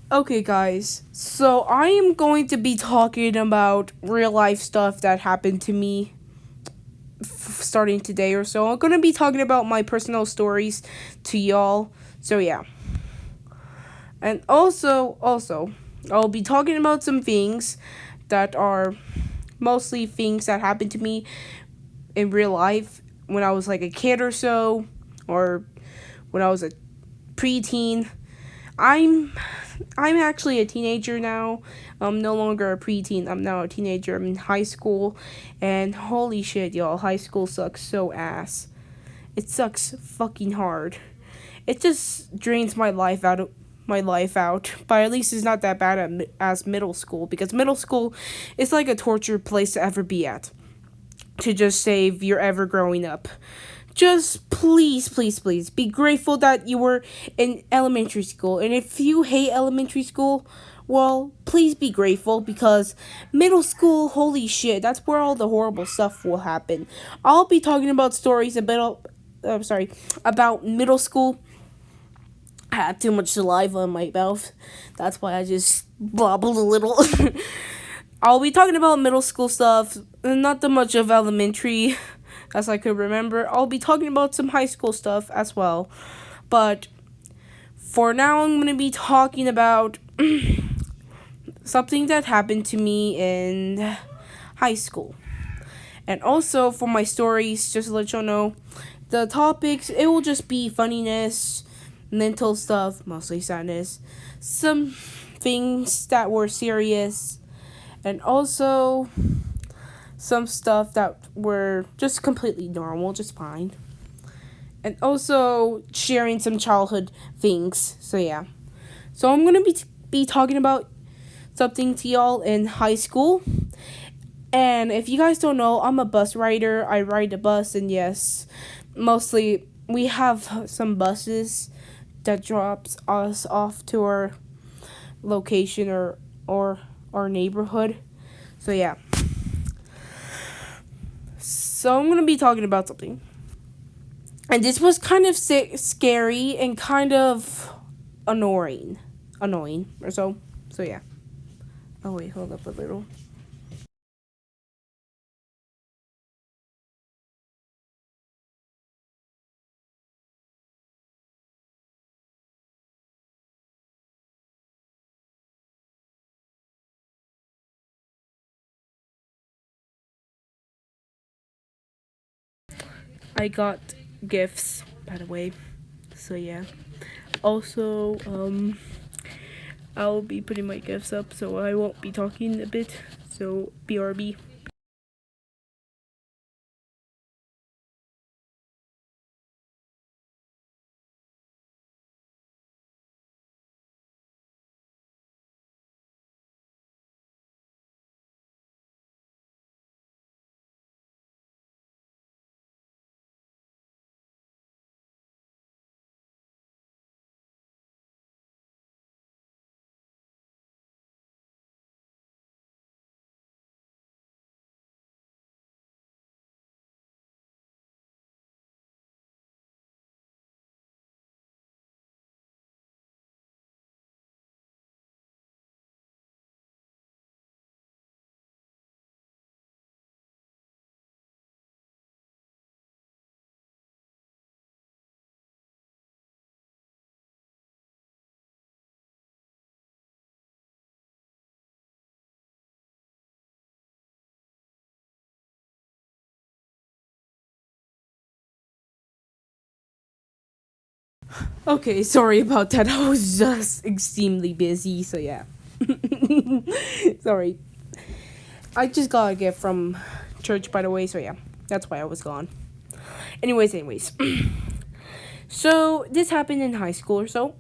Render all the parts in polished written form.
Okay, guys. So I am going to be talking about real life stuff that happened to me starting today or so. I'm going to be talking about my personal stories to y'all. So yeah. And also I'll be talking about some things that are mostly things that happened to me in real life when I was like a kid or so, or when I was a preteen. I'm I'm actually a teenager now. I'm no longer a preteen. I'm now a teenager. I'm in high school, and holy shit, y'all, high school sucks so ass. It sucks fucking hard. It just drains my life out. But at least it's not that bad as middle school, because middle school is like a torture place to ever be at. To just say if you're ever growing up. Just please be grateful that you were in elementary school. And if you hate elementary school, well, please be grateful, because middle school, holy shit, that's where all the horrible stuff will happen. I'll be talking about stories about middle school. I had too much saliva in my mouth. That's why I just bobbled a little. I'll be talking about middle school stuff, not that much of elementary as I could remember. I'll be talking about some high school stuff as well. But for now, I'm going to be talking about something that happened to me in high school. And also for my stories, just to let y'all know, the topics, it will just be funniness, mental stuff, mostly sadness, some things that were serious, and also some stuff that were just completely normal, just fine. And also sharing some childhood things. So yeah. So I'm gonna be talking about something to y'all in high school. And if you guys don't know, I'm a bus rider. I ride a bus, and yes, mostly we have some buses that drops us off to our location or our neighborhood. So yeah. So I'm gonna be talking about something, and this was kind of scary and kind of annoying or so. So yeah. Oh wait, hold up a little. I got gifts, by the way. So yeah. Also, I'll be putting my gifts up, so I won't be talking a bit. So BRB. Okay, sorry about that. I was just extremely busy, so yeah. Sorry. I just got a gift from church, by the way, so yeah. That's why I was gone. Anyways. So, this happened in high school or so.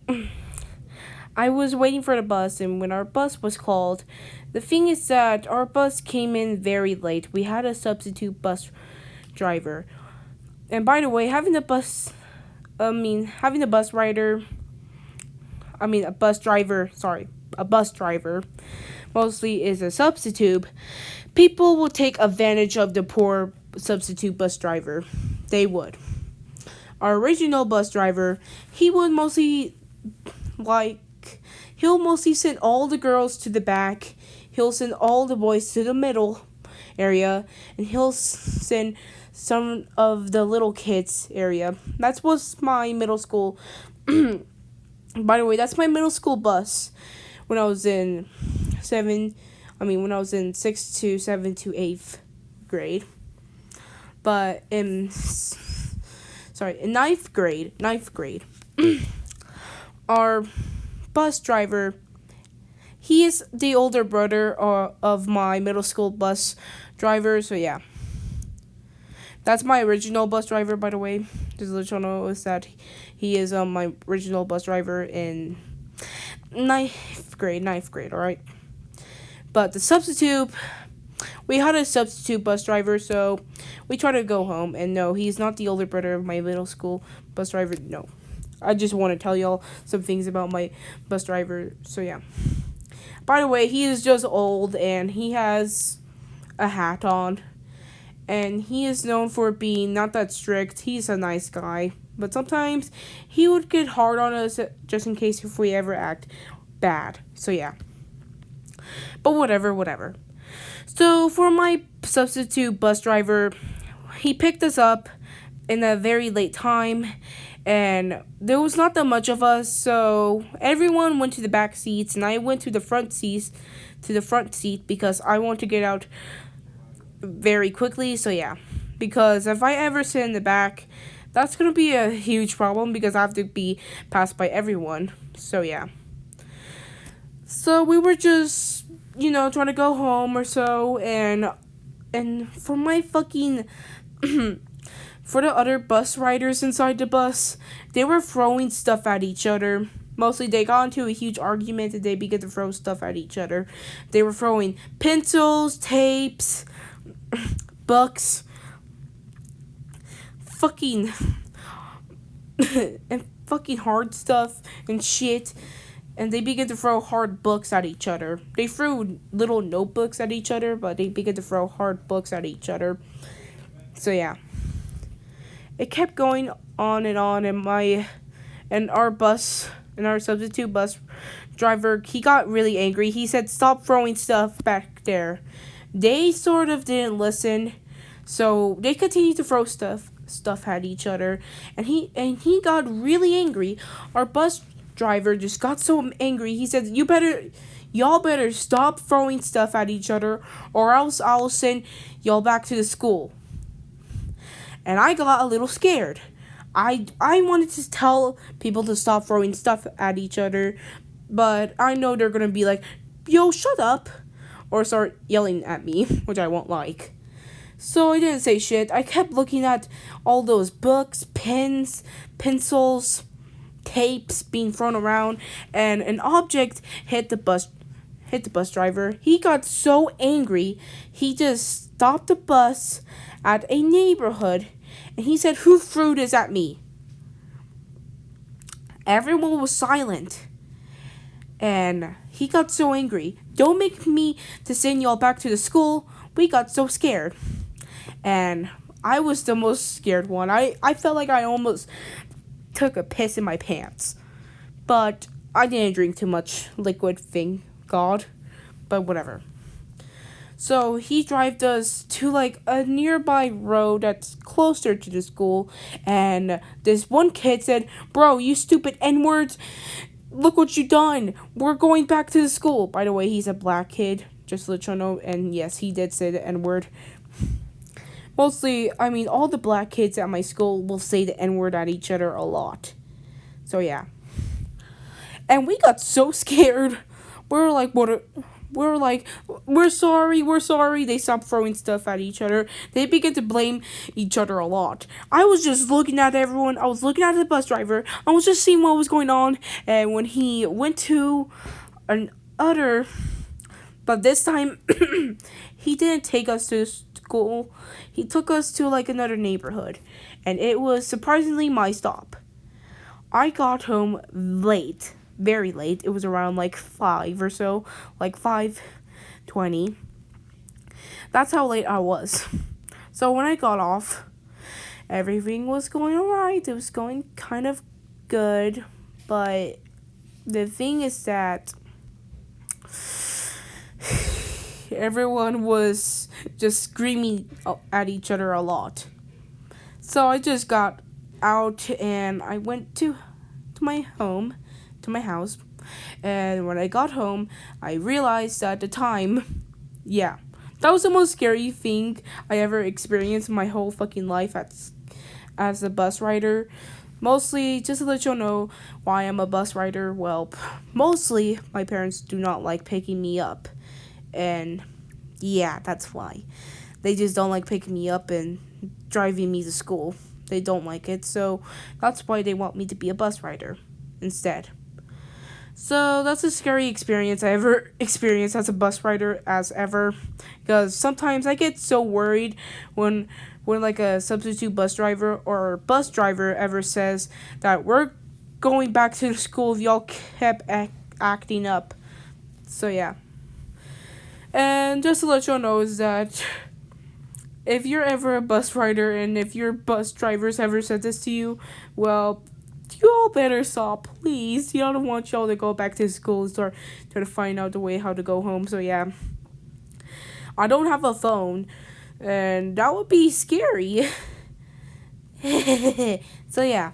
I was waiting for the bus, and when our bus was called, the thing is that our bus came in very late. We had a substitute bus driver. And by the way, having a bus rider, a bus driver, sorry, a bus driver, mostly is a substitute. People will take advantage of the poor substitute bus driver. They would. Our original bus driver, he would mostly like back. He'll mostly send all the girls to the back. He'll send all the boys to the middle area, and he'll send some of the little kids area. That was my middle school. By the way, that's my middle school bus when I was in when I was in 6th to 7th to 8th grade. But in ninth grade, our bus driver, he is the older brother of my middle school bus driver. So yeah, that's my original bus driver. By the way, just to let you know is that he is my original bus driver in ninth grade. All right, but the substitute. We had a substitute bus driver, so we tried to go home. And no, he's not the older brother of my middle school bus driver. No. I just want to tell y'all some things about my bus driver. So, yeah. By the way, he is just old, and he has a hat on. And he is known for being not that strict. He's a nice guy. But sometimes he would get hard on us just in case if we ever act bad. So, yeah. But whatever. So, for my substitute bus driver, he picked us up in a very late time, and there was not that much of us, so everyone went to the back seats, and I went to the front seat because I want to get out very quickly. So, yeah, because if I ever sit in the back, that's going to be a huge problem because I have to be passed by everyone. So, yeah. So, we were just trying to go home or so, and for my fucking, for the other bus riders inside the bus, they were throwing stuff at each other. Mostly they got into a huge argument and they began to throw stuff at each other. They were throwing pencils, tapes, books, fucking, and fucking hard stuff and shit. And they began to throw hard books at each other. They threw little notebooks at each other, but they began to throw hard books at each other. So yeah. It kept going on, and our substitute bus driver, he got really angry. He said, "Stop throwing stuff back there." They sort of didn't listen, so they continued to throw stuff at each other, and he got really angry. Our bus driver just got so angry. He said, y'all better stop throwing stuff at each other, or else I'll send y'all back to the school. And I got a little scared. I wanted to tell people to stop throwing stuff at each other, but I know they're gonna be like, "Yo, shut up," or start yelling at me, which I won't like. So I didn't say shit. I kept looking at all those books, pens, pencils, tapes being thrown around, and an object hit the bus driver. He got so angry, he just stopped the bus at a neighborhood, and he said, "Who threw this at me?" Everyone was silent, and he got so angry. "Don't make me to send y'all back to the school." We got so scared, and I was the most scared one. I felt like I almost took a piss in my pants, but I didn't drink too much liquid, thank God, but whatever. So he drove us to like a nearby road that's closer to the school, and this one kid said, "Bro, you stupid N-words, look what you done, we're going back to the school." By the way, he's a black kid, just to let you know, and yes, he did say the N-word. Mostly, all the black kids at my school will say the N-word at each other a lot. So, yeah. And we got so scared. We're like, we're sorry. They stopped throwing stuff at each other. They began to blame each other a lot. I was just looking at everyone. I was looking at the bus driver. I was just seeing what was going on. And when he went to but this time, he didn't take us to school. He took us to like another neighborhood, and it was surprisingly my stop. I got home late, very late. It was around like 5 or so, like 5:20. That's how late I was. So when I got off, everything was going alright. It was going kind of good, but The thing is that everyone was just screaming at each other a lot. So I just got out and I went to my home, to my house. And when I got home, I realized at the time, yeah, that was the most scary thing I ever experienced in my whole fucking life as a bus rider. Mostly, just to let you know why I'm a bus rider, well, mostly my parents do not like picking me up. And yeah, that's why. They just don't like picking me up and driving me to school. They don't like it, so that's why they want me to be a bus rider instead. So that's a scary experience I ever experienced as a bus rider as ever, because sometimes I get so worried when like a substitute bus driver or bus driver ever says that we're going back to the school if y'all kept acting up. So yeah. And just to let y'all know is that if you're ever a bus rider and if your bus drivers ever said this to you, well, you all better stop, please. You don't want y'all to go back to school and start trying to find out the way how to go home. So yeah, I don't have a phone, and that would be scary. So yeah,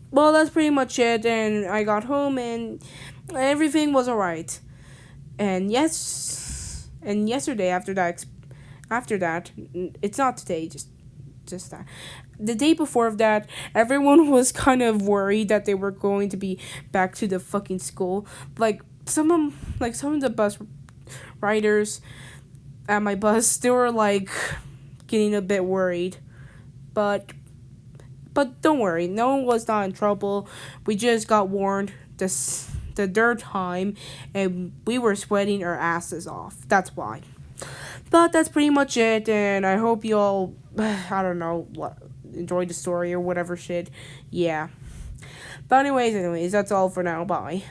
well that's pretty much it. And I got home and everything was alright. And yes, and yesterday after that, it's not today, just that. The day before of that, everyone was kind of worried that they were going to be back to the fucking school. Some of the bus riders at my bus, they were like getting a bit worried. But don't worry, no one was not in trouble. We just got warned the third time and we were sweating our asses off. That's why. But that's pretty much it, and I hope you all, I don't know, enjoyed the story or whatever shit. Yeah. But anyways, that's all for now. Bye.